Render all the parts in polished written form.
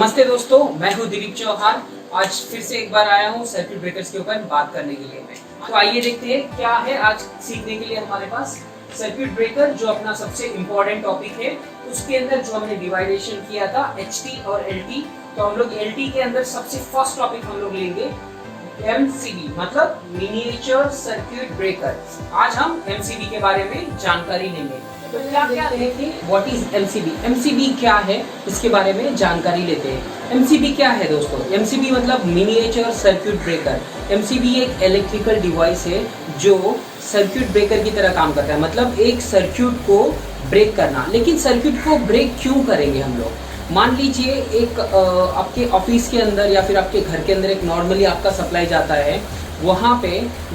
नमस्ते दोस्तों, मैं हूं दिलीप चौहान। आज फिर से एक बार आया हूं सर्किट ब्रेकर्स के ऊपर बात करने के लिए। तो आइए देखते हैं क्या है आज सीखने के लिए हमारे पास। सर्किट ब्रेकर जो अपना सबसे इम्पोर्टेंट टॉपिक है, उसके अंदर जो हमने डिवाइडेशन किया था HT और LT, तो हम लोग LT के अंदर सबसे फर्स्ट टॉपिक हम लोग लेंगे MCB, मतलब मिनिएचर सर्किट ब्रेकर। आज हम MCB के बारे में जानकारी लेंगे। तो क्या क्या देखें, व्हाट इज MCB? MCB क्या है इसके बारे में जानकारी लेते हैं। MCB क्या है दोस्तों? MCB मतलब मिनिएचर सर्किट ब्रेकर। MCB एक इलेक्ट्रिकल डिवाइस है जो सर्किट ब्रेकर की तरह काम करता है, मतलब एक सर्किट को ब्रेक करना। लेकिन सर्किट को ब्रेक क्यों करेंगे हम लोग? मान लीजिए एक आपके ऑफिस के अंदर या फिर आपके घर के अंदर एक नॉर्मली आपका सप्लाई जाता है, वहाँ पे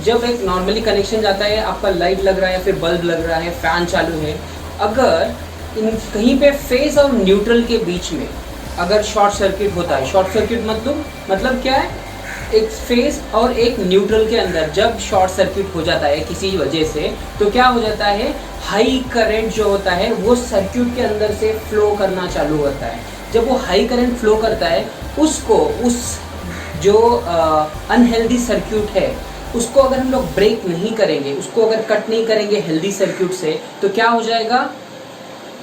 जब एक नॉर्मली कनेक्शन जाता है, आपका लाइट लग रहा है, फिर बल्ब लग रहा है, फैन चालू है, अगर कहीं पे फेज और न्यूट्रल के बीच में अगर शॉर्ट सर्किट होता है, शॉर्ट सर्किट मतलब क्या है, एक फेज और एक न्यूट्रल के अंदर जब शॉर्ट सर्किट हो जाता है किसी वजह से, तो क्या हो जाता है, हाई करंट जो होता है वो सर्किट के अंदर से फ्लो करना चालू होता है। जब वो हाई करंट फ्लो करता है, उस जो अनहेल्दी सर्किट है, उसको अगर हम लोग ब्रेक नहीं करेंगे, उसको अगर कट नहीं करेंगे हेल्दी सर्किट से, तो क्या हो जाएगा,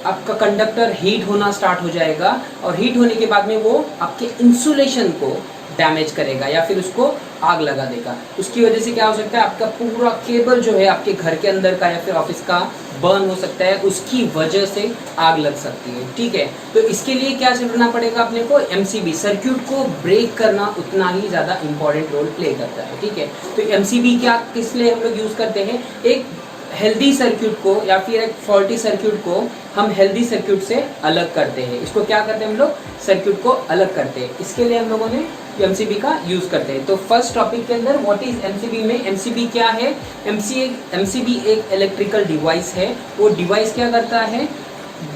आपका कंडक्टर हीट होना स्टार्ट हो जाएगा। और हीट होने के बाद में वो आपके इंसुलेशन को डैमेज करेगा या फिर उसको आग लगा देगा। उसकी वजह से क्या हो सकता है, आपका पूरा केबल जो है आपके घर के अंदर का या फिर ऑफिस का बर्न हो सकता है, उसकी वजह से आग लग सकती है। ठीक है, तो इसके लिए क्या करना पड़ेगा अपने को, MCB सर्किट को ब्रेक करना उतना ही ज़्यादा इंपॉर्टेंट रोल प्ले करता है। ठीक है, तो MCB क्या किस लिए हम लोग यूज़ करते हैं, एक हेल्दी सर्किट को या फिर एक फॉल्टी सर्किट को हम हेल्दी सर्किट से अलग करते हैं। इसको क्या करते हैं हम लोग, सर्किट को अलग करते हैं। इसके लिए हम लोगों ने MCB का यूज़ करते हैं। तो फर्स्ट टॉपिक के अंदर व्हाट इज MCB में, MCB क्या है, MCB एक इलेक्ट्रिकल डिवाइस है। वो डिवाइस क्या करता है,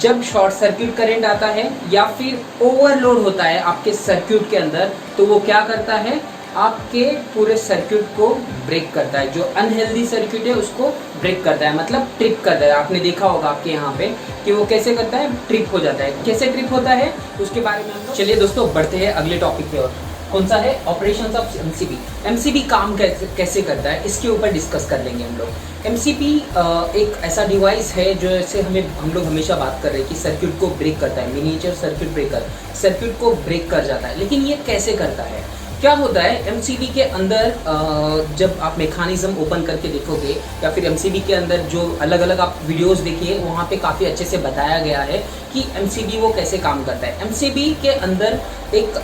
जब शॉर्ट सर्किट करंट आता है या फिर ओवरलोड होता है आपके सर्किट के अंदर, तो वो क्या करता है, आपके पूरे सर्किट को ब्रेक करता है। जो अनहेल्दी सर्किट है उसको ब्रेक करता है, मतलब ट्रिप करता है। आपने देखा होगा आपके यहाँ पे कि वो कैसे करता है, ट्रिप हो जाता है। कैसे ट्रिप होता है उसके बारे में हम लोग, चलिए दोस्तों बढ़ते हैं अगले टॉपिक की ओर। कौन सा है, ऑपरेशंस ऑफ MCB। MCB काम कैसे करता है, इसके ऊपर डिस्कस कर लेंगे हम लोग। MCB एक ऐसा डिवाइस है जो ऐसे हम लोग हमेशा बात कर रहे हैं कि सर्किट को ब्रेक करता है, मिनिएचर सर्किट ब्रेकर, सर्किट को ब्रेक कर जाता है। लेकिन ये कैसे करता है, क्या होता है, MCB के अंदर जब आप मेकानिज़्म ओपन करके देखोगे या फिर MCB के अंदर जो अलग अलग आप वीडियोस देखिए, वहाँ पे काफ़ी अच्छे से बताया गया है कि MCB वो कैसे काम करता है। MCB के अंदर एक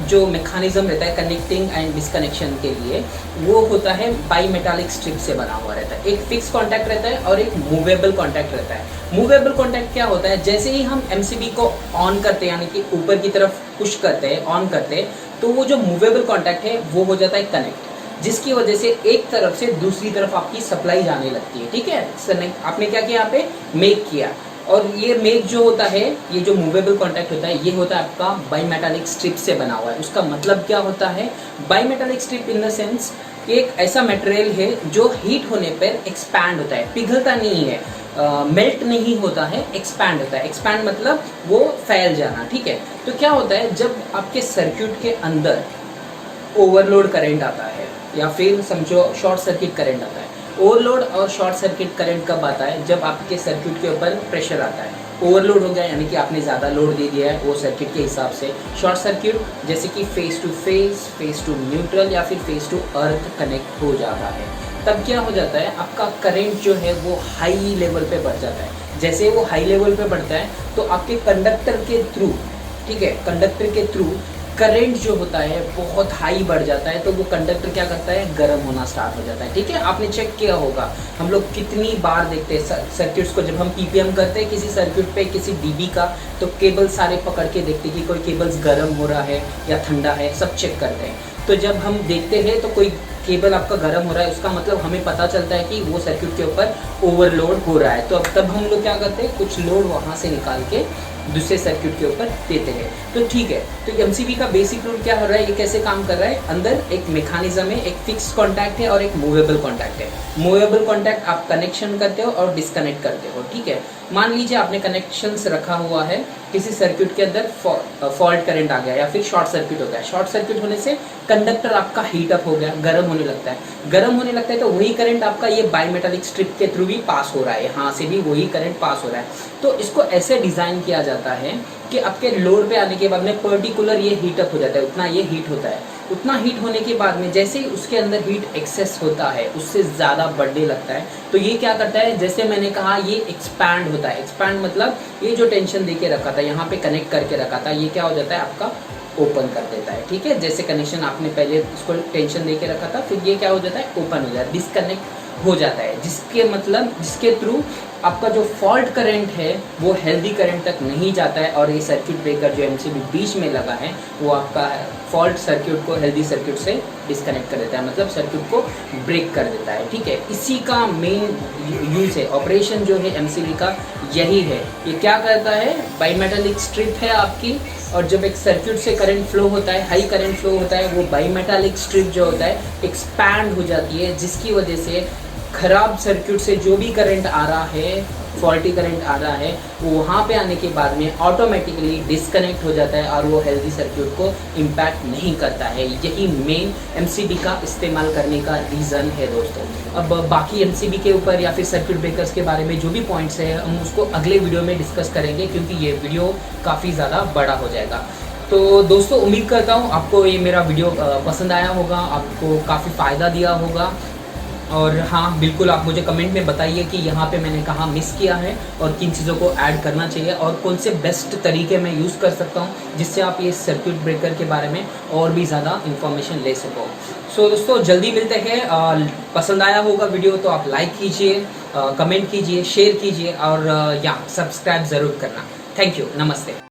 जो मेकानिज़्म रहता है कनेक्टिंग एंड डिसकनेक्शन के लिए, वो होता है बाई मेटालिक स्ट्रिप से बना हुआ रहता है। एक फिक्स कॉन्टैक्ट रहता है और एक मूवेबल कॉन्टैक्ट रहता है। मूवेबल कॉन्टैक्ट क्या होता है, जैसे ही हम MCB को ऑन करते हैं, यानी कि ऊपर की तरफ पुश करते हैं, ऑन करते हैं, तो वो जो मूवेबल कॉन्टैक्ट है वो हो जाता है कनेक्ट, जिसकी वजह से एक तरफ से दूसरी तरफ आपकी सप्लाई जाने लगती है। ठीक है, आपने क्या किया, यहाँ पे मेक किया, और ये मेक जो होता है, ये जो मूवेबल कॉन्टैक्ट होता है, ये होता है आपका बाई मेटालिक स्ट्रिप से बना हुआ है। उसका मतलब क्या होता है, by metallic strip in the sense एक ऐसा मटेरियल है जो हीट होने पर एक्सपैंड होता है, पिघलता नहीं है, मेल्ट नहीं होता है, एक्सपैंड होता है। एक्सपैंड मतलब वो फैल जाना। ठीक है, तो क्या होता है, जब आपके सर्किट के अंदर ओवरलोड करंट आता है या फिर समझो शॉर्ट सर्किट करंट आता है। ओवरलोड और शॉर्ट सर्किट करंट कब आता है, जब आपके सर्किट के ऊपर प्रेशर आता है। ओवरलोड हो गया यानी कि आपने ज़्यादा लोड दे दिया है वो सर्किट के हिसाब से। शॉर्ट सर्किट जैसे कि face to face, face to neutral या फिर फेस टू अर्थ कनेक्ट हो जाता है, तब क्या हो जाता है, आपका करंट जो है वो हाई लेवल पे बढ़ जाता है। जैसे वो हाई लेवल पे बढ़ता है तो आपके कंडक्टर के थ्रू, ठीक है, कंडक्टर के थ्रू करंट जो होता है बहुत हाई बढ़ जाता है, तो वो कंडक्टर क्या करता है, गर्म होना स्टार्ट हो जाता है। ठीक है, आपने चेक किया होगा, हम लोग कितनी बार देखते हैं सर्किट्स को, जब हम PPM करते हैं किसी सर्किट पे किसी DB का, तो केबल सारे पकड़ के देखते हैं कि कोई केबल्स गर्म हो रहा है या ठंडा है, सब चेक करते हैं। तो जब हम देखते हैं तो कोई केबल आपका गर्म हो रहा है, उसका मतलब हमें पता चलता है कि वो सर्किट के ऊपर ओवरलोड हो रहा है। तो अब तब हम लोग क्या करते हैं, कुछ लोड वहाँ से निकाल के दूसरे सर्किट के ऊपर देते हैं। तो ठीक है, तो एमसीबी का बेसिक रूल क्या हो रहा है, ये कैसे काम कर रहा है, अंदर एक मैकेनिज्म है, एक फिक्स कॉन्टैक्ट है और एक मूवेबल कॉन्टैक्ट है। मूवेबल कॉन्टैक्ट आप कनेक्शन करते हो और डिस्कनेक्ट करते हो, ठीक है। मान लीजिए आपने कनेक्शंस रखा हुआ है, किसी सर्किट के अंदर फॉल्ट करंट आ गया या फिर शॉर्ट सर्किट हो गया। शॉर्ट सर्किट होने से कंडक्टर आपका हीट अप हो गया, गर्म होने लगता है। गर्म होने लगता है तो वही करंट आपका ये बायमेटालिक स्ट्रिप के थ्रू भी पास हो रहा है, यहाँ से भी वही करंट पास हो रहा है। तो इसको ऐसे डिज़ाइन किया जाता है कि आपके लोड पे आने के बाद में पर्टिकुलर ये हीट अप हो जाता है, उतना ये हीट होता है। उतना हीट होने के बाद में जैसे ही उसके अंदर हीट एक्सेस होता है, उससे ज़्यादा बढ़ने लगता है, तो ये क्या करता है, जैसे मैंने कहा ये एक्सपैंड होता है। एक्सपैंड मतलब ये जो टेंशन दे के रखा था, यहाँ पे कनेक्ट करके रखा था, ये क्या हो जाता है आपका ओपन कर देता है, ठीक है। जैसे कनेक्शन आपने पहले उसको टेंशन दे के रखा था, फिर ये क्या हो जाता है, ओपन हो जाता है, डिस्कनेक्ट हो जाता है, जिसके मतलब जिसके थ्रू आपका जो फॉल्ट करंट है वो हेल्दी करंट तक नहीं जाता है, और ये सर्किट ब्रेकर जो एमसीबी बीच में लगा है वो आपका फॉल्ट सर्किट को हेल्दी सर्किट से डिस्कनेक्ट कर देता है, मतलब सर्किट को ब्रेक कर देता है, ठीक है। इसी का मेन यूज़ है, ऑपरेशन जो है एमसीबी का यही है। ये क्या करता है, बाईमेटालिक स्ट्रिप है आपकी, और जब एक सर्किट से करंट फ्लो होता है, हाई करंट फ्लो होता है, वो बाईमेटालिक स्ट्रिप जो होता है एक्सपैंड हो जाती है, जिसकी वजह से खराब सर्किट से जो भी करंट आ रहा है, फॉल्टी करंट आ रहा है, वो वहाँ पे आने के बाद में ऑटोमेटिकली डिस्कनेक्ट हो जाता है और वो हेल्दी सर्किट को इम्पैक्ट नहीं करता है। यही मेन एमसीबी का इस्तेमाल करने का रीज़न है दोस्तों। अब बाकी एमसीबी के ऊपर या फिर सर्किट ब्रेकर्स के बारे में जो भी पॉइंट्स है, हम उसको अगले वीडियो में डिस्कस करेंगे, क्योंकि ये वीडियो काफ़ी ज़्यादा बड़ा हो जाएगा। तो दोस्तों उम्मीद करता हूँ आपको ये मेरा वीडियो पसंद आया होगा, आपको काफ़ी फ़ायदा दिया होगा। और हाँ, बिल्कुल आप मुझे कमेंट में बताइए कि यहाँ पे मैंने कहाँ मिस किया है और किन चीज़ों को ऐड करना चाहिए, और कौन से बेस्ट तरीके मैं यूज़ कर सकता हूँ जिससे आप ये सर्किट ब्रेकर के बारे में और भी ज़्यादा इन्फॉर्मेशन ले सको। सो दोस्तों जल्दी मिलते हैं। पसंद आया होगा वीडियो तो आप लाइक कीजिए, कमेंट कीजिए, शेयर कीजिए और या सब्सक्राइब ज़रूर करना। थैंक यू, नमस्ते।